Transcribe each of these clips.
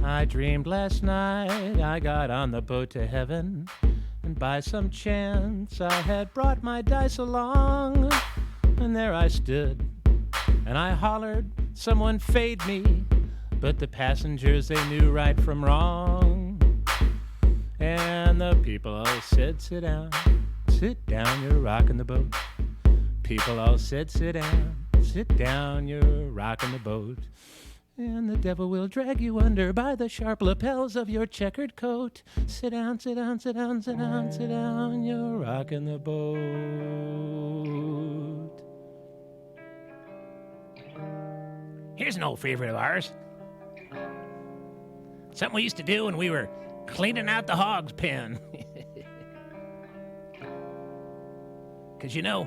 I dreamed last night I got on the boat to heaven, and by some chance I had brought my dice along. And there I stood, and I hollered, someone fade me. But the passengers, they knew right from wrong. And the people all said, sit down, you're rocking the boat. People all said, sit down, you're rocking the boat. And the devil will drag you under by the sharp lapels of your checkered coat. Sit down, sit down, sit down, sit down, sit down, you're rocking the boat. Here's an old favorite of ours. Something we used to do when we were cleaning out the hog's pen. Because, you know,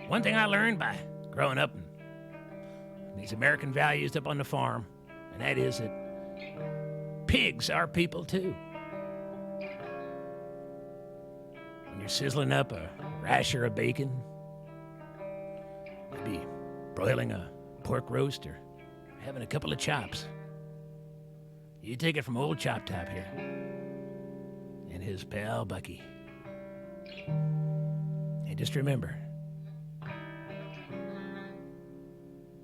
one thing I learned by growing up in these American values up on the farm, and that is that pigs are people too. When you're sizzling up a rasher of bacon, maybe broiling a pork roast or having a couple of chops, you take it from old Chop Top here and his pal Bucky. And just remember,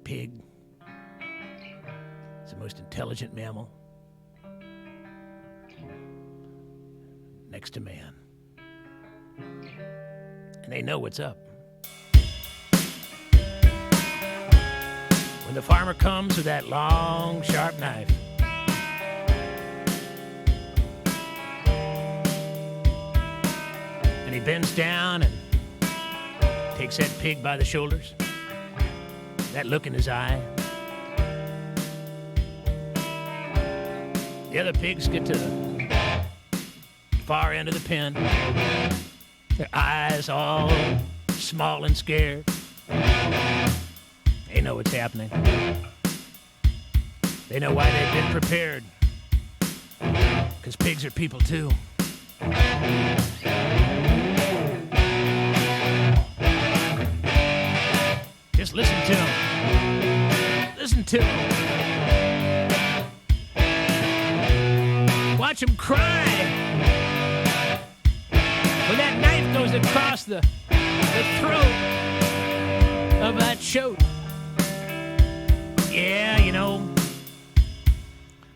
pig is the most intelligent mammal next to man. And they know what's up. When the farmer comes with that long, sharp knife, and he bends down and takes that pig by the shoulders, that look in his eye. The other pigs get to the far end of the pen, their eyes all small and scared. They know what's happening. They know why they've been prepared. Because pigs are people too. Just listen to them. Listen to them. Watch them cry when that knife goes across the throat of that chote. Yeah, you know,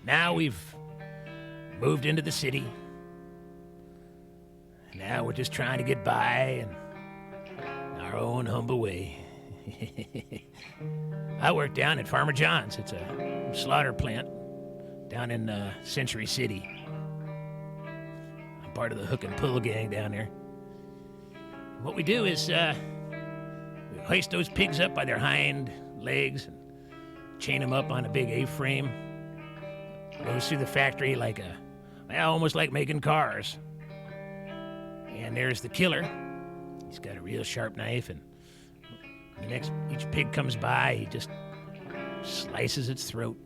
now we've moved into the city. And now we're just trying to get by in our own humble way. I work down at Farmer John's. It's a slaughter plant down in Century City. I'm part of the hook and pull gang down there. And what we do is we hoist those pigs up by their hind legs and chain them up on a big A-frame. Goes through the factory like almost like making cars. And there's the killer. He's got a real sharp knife, and each pig comes by, he just slices its throat.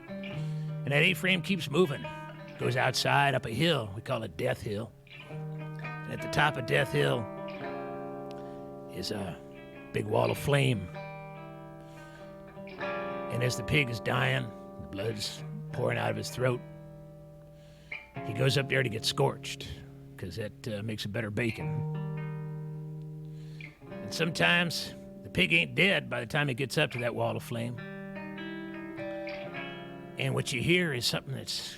And that A-frame keeps moving. Goes outside up a hill. We call it Death Hill. And at the top of Death Hill is a big wall of flame. And as the pig is dying, the blood's pouring out of his throat, he goes up there to get scorched, because that makes a better bacon. And sometimes the pig ain't dead by the time it gets up to that wall of flame. And what you hear is something that's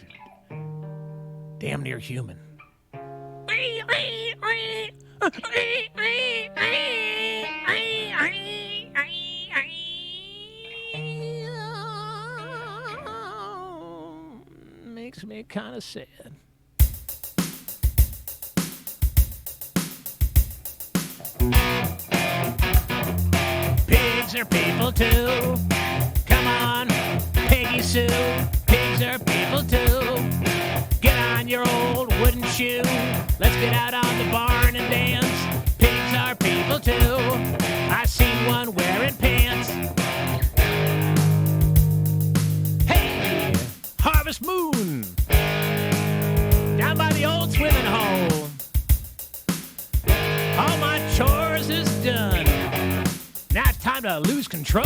damn near human. Makes me kind of sad. Pigs are people too. Come on, Peggy Sue. Pigs are people too. Get on your old wooden shoe. Let's get out on the barn and dance. Pigs are people too. I seen one wearing pants. Hey, Harvest Moon, down by the old swimming hole. All my chores is done. Now it's time to lose control.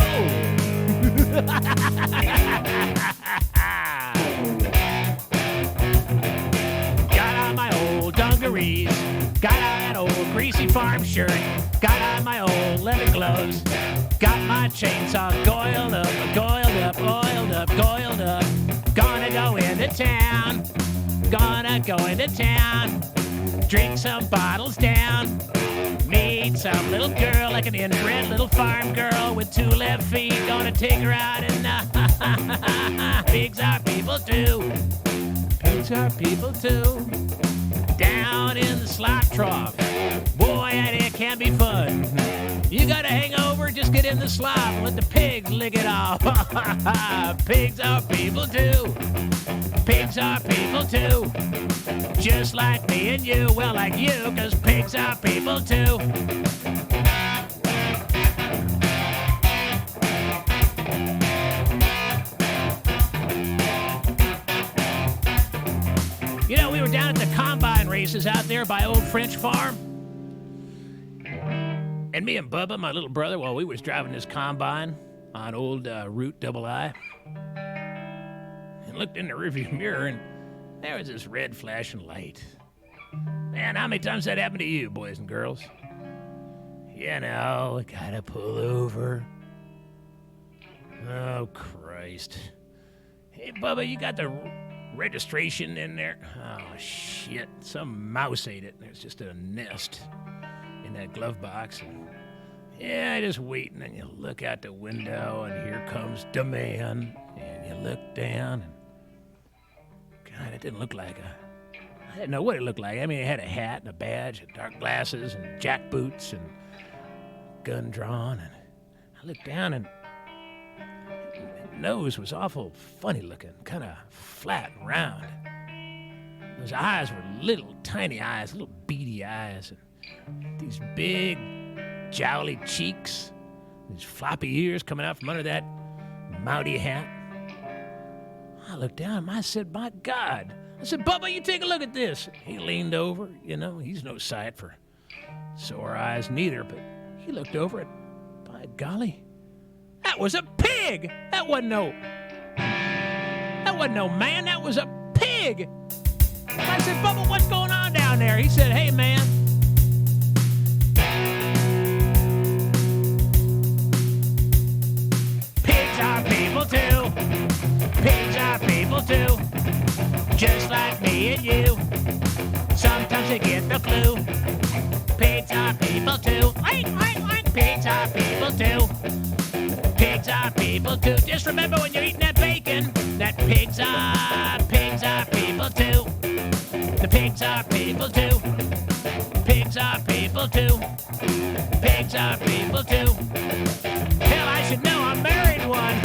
farm shirt, got on my old leather gloves, got my chainsaw oiled up, gonna go into town, drink some bottles down, meet some little girl like an inbred little farm girl with 2 left feet, gonna take her out and pigs are people too. Pigs are people too. Down in the slop trough. Boy, it can be fun. You got a hangover, just get in the slop and let the pigs lick it off. Pigs are people too. Pigs are people too. Just like me and you, well, like you, 'cause pigs are people too. You know, we were down at the combine races out there by Old French Farm. And me and Bubba, my little brother, while we was driving this combine on old Route II, and looked in the rearview mirror, and there was this red flashing light. Man, how many times that happened to you, boys and girls? You know, gotta pull over. Oh, Christ. Hey, Bubba, you got the registration in there? Oh, shit. Some mouse ate it. There's just a nest in that glove box. And yeah, just waiting, and you look out the window, and here comes the man. And you look down, and God, it didn't look like I didn't know what it looked like. I mean, it had a hat and a badge and dark glasses and jack boots and gun drawn. And I looked down, and his nose was awful funny looking, kind of flat and round. Those eyes were little tiny eyes, little beady eyes, and these big jowly cheeks, these floppy ears coming out from under that mounty hat. I looked down, and I said, my God. I said, Bubba, you take a look at this. He leaned over, you know, he's no sight for sore eyes neither, but he looked over and, by golly, that was a pig. That wasn't no man, that was a pig. I said, Bubba, what's going on down there? He said, hey, man. Pigs are people too. Pigs are people too. Just like me and you. Sometimes you get the flu. Pigs are people too. Pigs are people too. Pigs are people too. Just remember when you're eating that bacon, that pigs are people too. The pigs are people too. Pigs are people too. Pigs are people too. Hell, I should know, I married one.